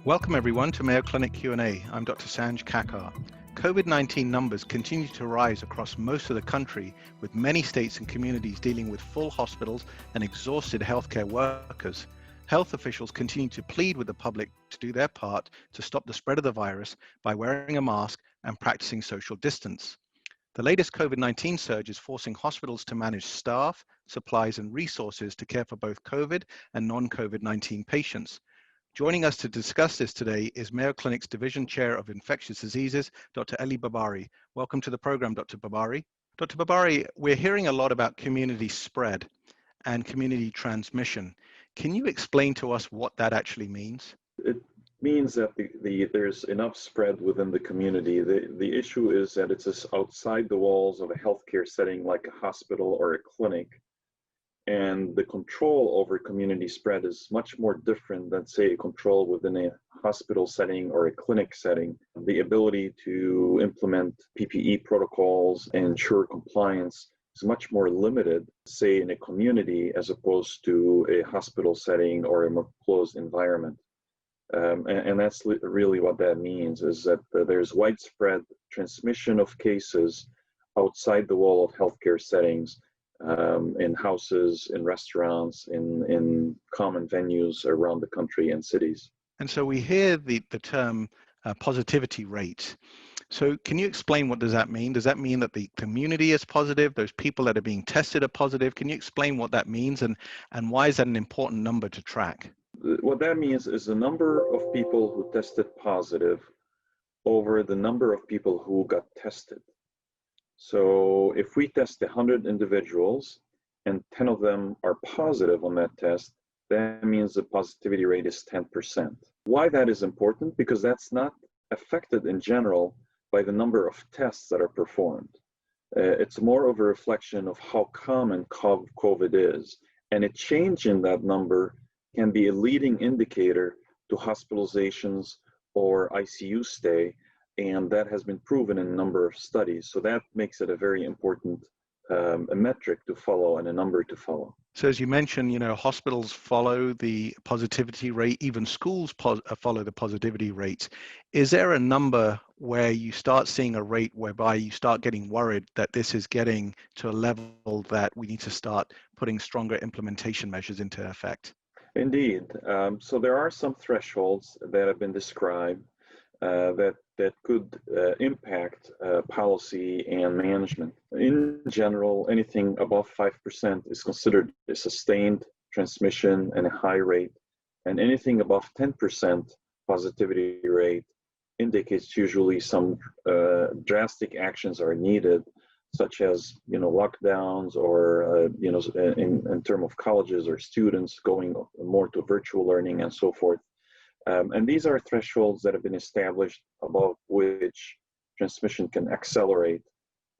Welcome everyone to Mayo Clinic Q&A. I'm Dr. Sanj Kakar. COVID-19 numbers continue to rise across most of the country, with many states and communities dealing with full hospitals and exhausted healthcare workers. Health officials continue to plead with the public to do their part to stop the spread of the virus by wearing a mask and practicing social distance. The latest COVID-19 surge is forcing hospitals to manage staff, supplies, and resources to care for both COVID and non-COVID-19 patients. Joining us to discuss this today is Mayo Clinic's Division Chair of Infectious Diseases, Dr. Elie Berbari. Welcome to the program, Dr. Berbari. Dr. Berbari, we're hearing a lot about community spread and community transmission. Can you explain to us what that actually means? It means that there's enough spread within the community. The issue is that it's outside the walls of a healthcare setting like a hospital or a clinic. And the control over community spread is much more different than, say, control within a hospital setting or a clinic setting. The ability to implement PPE protocols and ensure compliance is much more limited, say, in a community as opposed to a hospital setting or a more closed environment. And that's really what that means, is that there's widespread transmission of cases outside the wall of healthcare settings, in houses, in restaurants, in common venues around the country and cities. And so we hear the term positivity rate. So can you explain what does that mean? Does that mean that the community is positive? Those people that are being tested are positive? Can you explain what that means and why is that an important number to track? What that means is the number of people who tested positive over the number of people who got tested. So if we test 100 individuals and 10 of them are positive on that test, that means the positivity rate is 10%. Why that is important? Because that's not affected in general by the number of tests that are performed. It's more of a reflection of how common COVID is. And a change in that number can be a leading indicator to hospitalizations or ICU stay. And that has been proven in a number of studies. So that makes it a very important a metric to follow and a number to follow. So as you mentioned, hospitals follow the positivity rate, even schools follow the positivity rates. Is there a number where you start seeing a rate whereby you start getting worried that this is getting to a level that we need to start putting stronger implementation measures into effect? Indeed. So there are some thresholds that have been described that could impact policy and management. In general, anything above 5% is considered a sustained transmission and a high rate, and anything above 10% positivity rate indicates usually some drastic actions are needed, such as lockdowns or in terms of colleges or students going more to virtual learning and so forth. And these are thresholds that have been established above which transmission can accelerate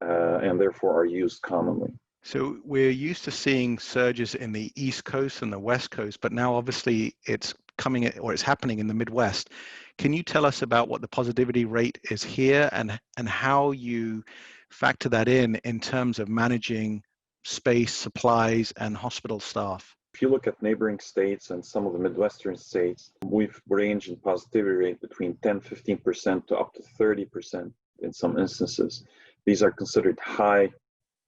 and therefore are used commonly. So we're used to seeing surges in the East Coast and the West Coast, but now obviously it's happening in the Midwest. Can you tell us about what the positivity rate is here and how you factor that in terms of managing space, supplies, and hospital staff? If you look at neighboring states and some of the Midwestern states, we've ranged in positivity rate between 10-15% to up to 30% in some instances. These are considered high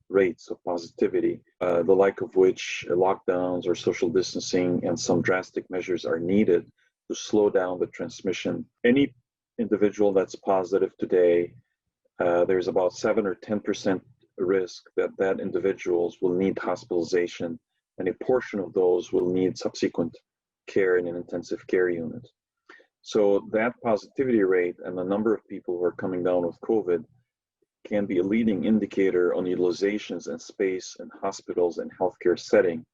rates of positivity, the like of which lockdowns or social distancing and some drastic measures are needed to slow down the transmission. Any individual that's positive today, there's about 7 or 10% risk that individuals will need hospitalization, and a portion of those will need subsequent care in an intensive care unit. So that positivity rate and the number of people who are coming down with COVID can be a leading indicator on utilizations and space in hospitals and healthcare setting.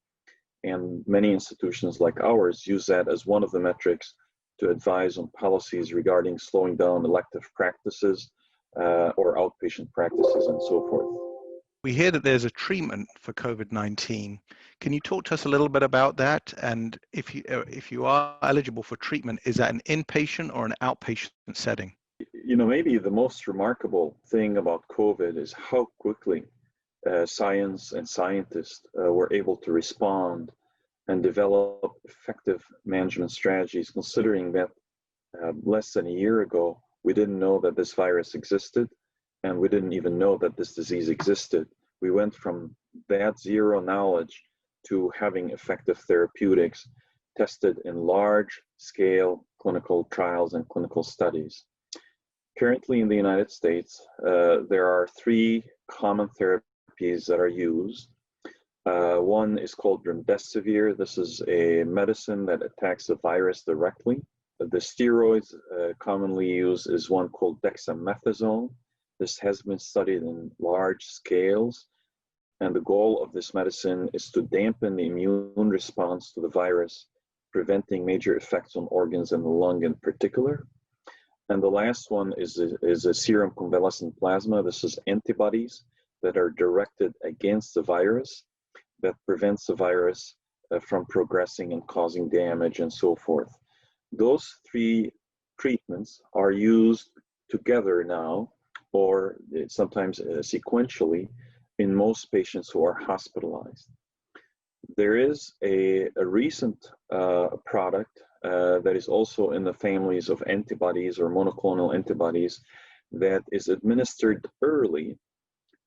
And many institutions like ours use that as one of the metrics to advise on policies regarding slowing down elective practices or outpatient practices and so forth. We hear that there's a treatment for COVID-19. Can you talk to us a little bit about that? And if you are eligible for treatment, is that an inpatient or an outpatient setting? Maybe the most remarkable thing about COVID is how quickly science and scientists were able to respond and develop effective management strategies, considering that less than a year ago, we didn't know that this virus existed, and we didn't even know that this disease existed. We went from that zero knowledge to having effective therapeutics tested in large-scale clinical trials and clinical studies. Currently in the United States, there are 3 common therapies that are used. One is called remdesivir. This is a medicine that attacks the virus directly. The steroids commonly used is one called dexamethasone. This has been studied in large scales, and the goal of this medicine is to dampen the immune response to the virus, preventing major effects on organs and the lung in particular. And the last one is a serum convalescent plasma. This is antibodies that are directed against the virus that prevents the virus from progressing and causing damage and so forth. Those 3 treatments are used together now, or sometimes sequentially, in most patients who are hospitalized. There is a recent product that is also in the families of antibodies or monoclonal antibodies that is administered early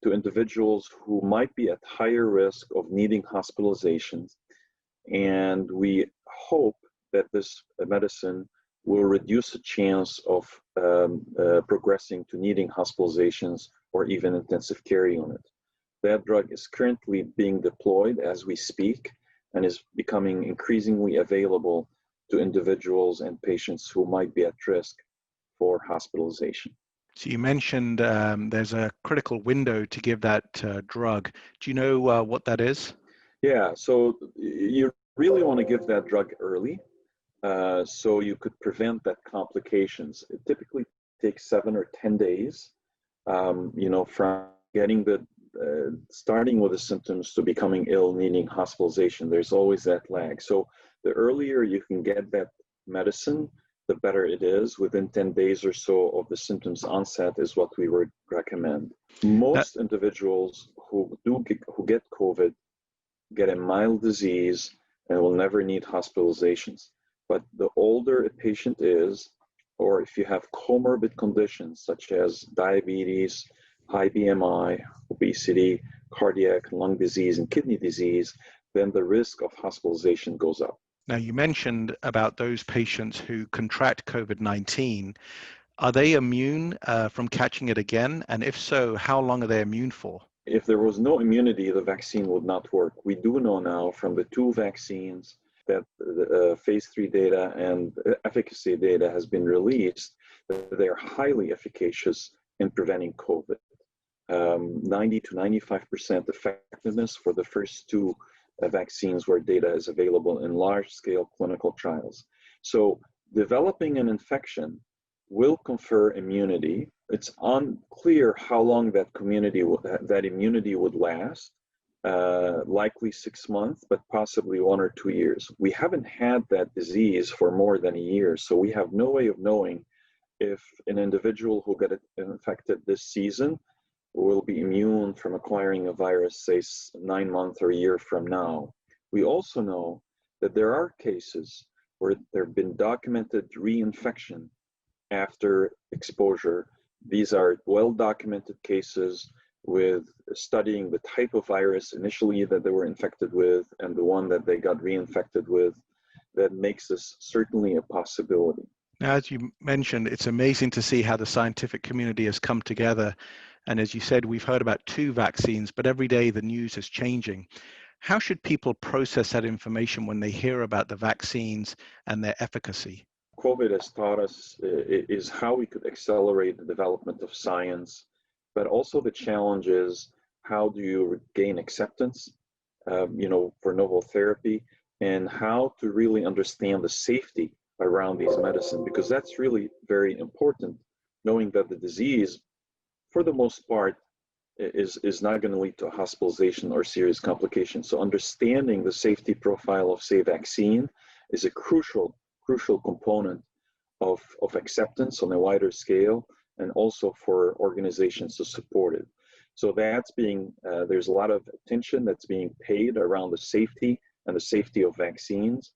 to individuals who might be at higher risk of needing hospitalizations. And we hope that this medicine will reduce the chance of progressing to needing hospitalizations or even intensive care unit. That drug is currently being deployed as we speak and is becoming increasingly available to individuals and patients who might be at risk for hospitalization. So you mentioned there's a critical window to give that drug. Do you know what that is? Yeah, so you really want to give that drug early so you could prevent that complications. It typically takes 7 or 10 days, from getting the starting with the symptoms to becoming ill, needing hospitalization. There's always that lag. So the earlier you can get that medicine, the better it is. Within 10 days or so of the symptoms onset is what we would recommend. Most individuals who get COVID get a mild disease and will never need hospitalizations. But the older a patient is, or if you have comorbid conditions such as diabetes, high BMI, obesity, cardiac, lung disease, and kidney disease, then the risk of hospitalization goes up. Now, you mentioned about those patients who contract COVID-19. Are they immune from catching it again? And if so, how long are they immune for? If there was no immunity, the vaccine would not work. We do know now from the 2 vaccines that the phase 3 data and efficacy data has been released that they are highly efficacious in preventing COVID. 90 to 95% effectiveness for the first 2 vaccines where data is available in large-scale clinical trials. So developing an infection will confer immunity. It's unclear how long that immunity would last, likely 6 months, but possibly 1 or 2 years. We haven't had that disease for more than a year, so we have no way of knowing if an individual who got infected this season will be immune from acquiring a virus, say 9 months or a year from now. We also know that there are cases where there have been documented reinfection after exposure. These are well-documented cases with studying the type of virus initially that they were infected with and the one that they got reinfected with. That makes this certainly a possibility. Now, as you mentioned, it's amazing to see how the scientific community has come together. And as you said, we've heard about 2 vaccines, but every day the news is changing. How should people process that information when they hear about the vaccines and their efficacy? COVID has taught us is how we could accelerate the development of science, but also the challenge is how do you gain acceptance, for novel therapy, and how to really understand the safety around these medicines, because that's really very important, knowing that the disease, for the most part, is not going to lead to hospitalization or serious complications. So understanding the safety profile of, say, vaccine is a crucial component of acceptance on a wider scale, and also for organizations to support it. So that's there's a lot of attention that's being paid around the safety and the safety of vaccines.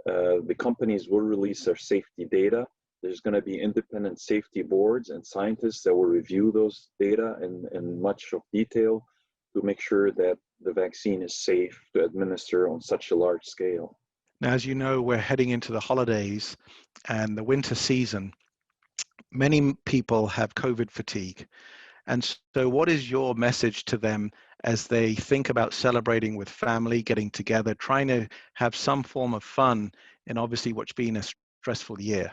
The companies will release their safety data There's going to be independent safety boards and scientists that will review those data in much of detail to make sure that the vaccine is safe to administer on such a large scale. Now, as you know, we're heading into the holidays and the winter season. Many people have COVID fatigue. And so what is your message to them as they think about celebrating with family, getting together, trying to have some form of fun in obviously what's been a stressful year?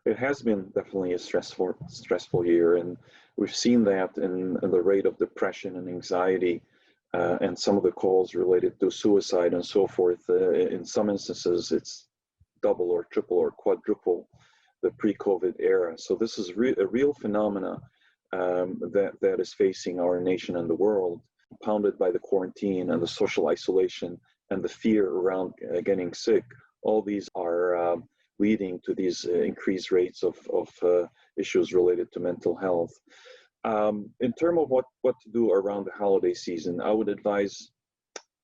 It has been definitely a stressful year, and we've seen that in the rate of depression and anxiety, and some of the calls related to suicide and so forth. In some instances, it's double or triple or quadruple the pre-COVID era. So this is a real phenomena that is facing our nation and the world, compounded by the quarantine and the social isolation and the fear around getting sick. All these are leading to these increased rates of issues related to mental health. In terms of what to do around the holiday season, I would advise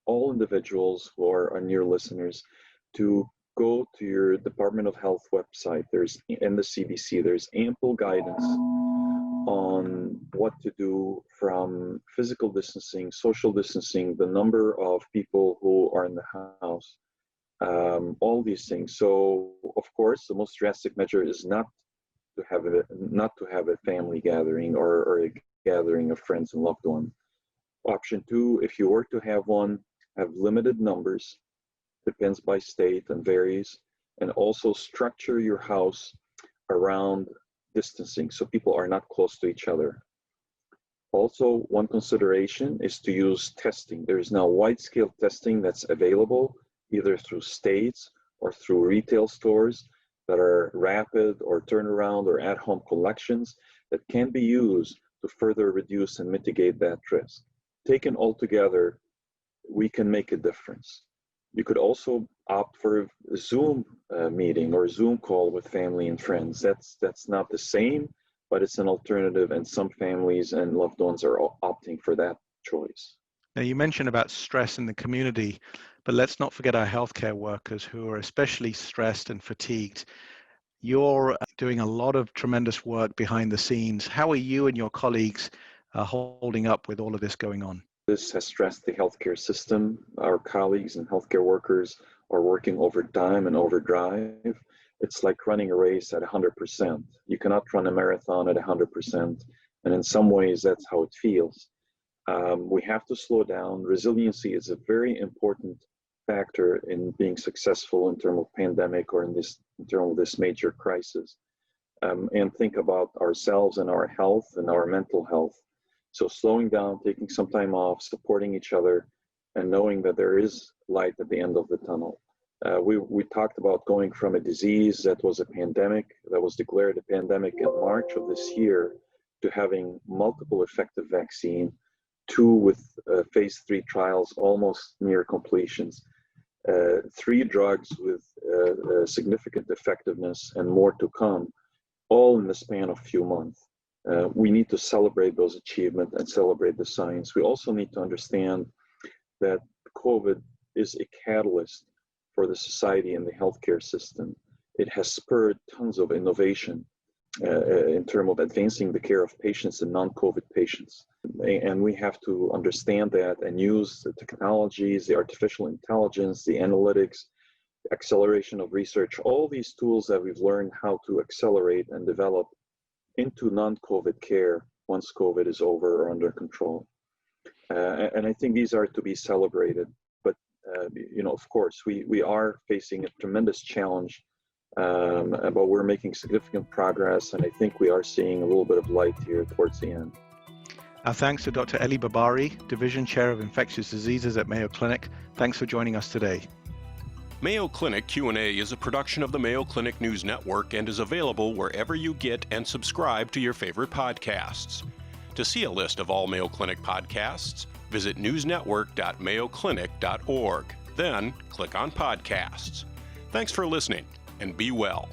all individuals who are near listeners to go to your Department of Health website. In the CDC, there's ample guidance on what to do, from physical distancing, social distancing, the number of people who are in the house, all these things. So, of course, the most drastic measure is not to have a family gathering or a gathering of friends and loved ones. Option two, if you were to have one, have limited numbers, depends by state and varies, and also structure your house around distancing so people are not close to each other. Also, one consideration is to use testing. There is now wide-scale testing that's available either through states or through retail stores that are rapid or turnaround or at-home collections that can be used to further reduce and mitigate that risk. Taken all together, we can make a difference. You could also opt for a Zoom meeting or Zoom call with family and friends. That's not the same, but it's an alternative, and some families and loved ones are opting for that choice. Now, you mentioned about stress in the community, but let's not forget our healthcare workers who are especially stressed and fatigued. You're doing a lot of tremendous work behind the scenes. How are you and your colleagues holding up with all of this going on? This has stressed the healthcare system. Our colleagues and healthcare workers are working overtime and overdrive. It's like running a race at 100%. You cannot run a marathon at 100%. And in some ways, that's how it feels. We have to slow down. Resiliency is a very important factor in being successful in terms of pandemic or in terms of this major crisis. And think about ourselves and our health and our mental health. So slowing down, taking some time off, supporting each other, and knowing that there is light at the end of the tunnel. We talked about going from a disease that was a pandemic, that was declared a pandemic in March of this year, to having multiple effective vaccines, 2 with phase 3 trials almost near completions, 3 drugs with significant effectiveness and more to come, all in the span of a few months. We need to celebrate those achievements and celebrate the science. We also need to understand that COVID is a catalyst for the society and the healthcare system. It has spurred tons of innovation in terms of advancing the care of patients and non-COVID patients. And we have to understand that and use the technologies, the artificial intelligence, the analytics, the acceleration of research, all these tools that we've learned how to accelerate and develop into non-COVID care once COVID is over or under control. And I think these are to be celebrated. But, of course, we are facing a tremendous challenge, but we're making significant progress, and I think we are seeing a little bit of light here towards the end. Our thanks to Dr. Elie Berbari, Division Chair of Infectious Diseases at Mayo Clinic. Thanks for joining us today. Mayo Clinic Q&A is a production of the Mayo Clinic News Network and is available wherever you get and subscribe to your favorite podcasts. To see a list of all Mayo Clinic podcasts, visit newsnetwork.mayoclinic.org. Then click on podcasts. Thanks for listening, and be well.